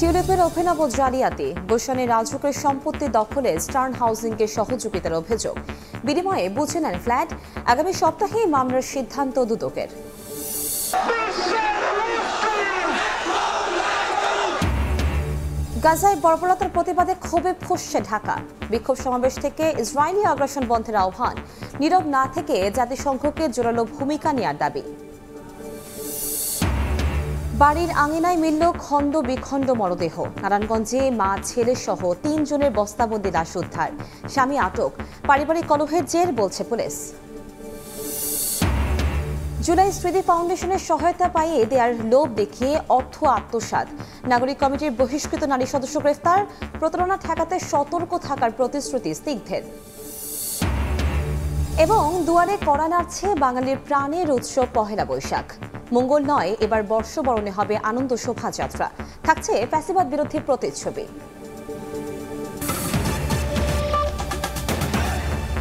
টিউলিপের অভিনব জালিয়াতি, গুলশানে রাজুকের সম্পত্তি দখলে স্টার্ন হাউজিংকে সহযোগিতার অভিযোগ। বিনিময়ে বুঝে নেন ফ্ল্যাট। আগামী সপ্তাহেই মামলার সিদ্ধান্ত দুদকের। গাজায় বর্বরতার প্রতিবাদে ক্ষোভে ফুঁসছে ঢাকা। বিক্ষোভ সমাবেশ থেকে ইসরায়েলি আগ্রাসন বন্ধের আহ্বান, নীরব না থেকে জাতিসংঘকে জোরালো ভূমিকা নেওয়ার দাবি। বাড়ির আঙিনায় মিলল খণ্ড বিখণ্ড মরদেহ। নারায়ণগঞ্জে মা ছেলে সহ ৩ জনের বস্তাবন্দি লাশ উদ্ধার, স্বামী আটক। পারিবারিক কলহের জের, বলছে পুলিশ। জুলাই স্মৃতি ফাউন্ডেশনের সহায়তা পাইয়ে দেয়ার লোভ দেখিয়ে অর্থ আত্মসাৎ। নাগরিক কমিটির বহিষ্কৃত নারী সদস্য গ্রেফতার। প্রতারণা ঠেকাতে সতর্ক থাকার প্রতিশ্রুতি স্নিগ্ধের। এবং দুয়ারে কড়া নাড়ছে বাঙালির প্রাণের উৎসব পহেলা বৈশাখ। মঙ্গল নয়, এবার বর্ষবরণে হবে আনন্দ শোভাযাত্রা। থাকছে ফ্যাসিবাদ বিরোধী প্রতিচ্ছবি।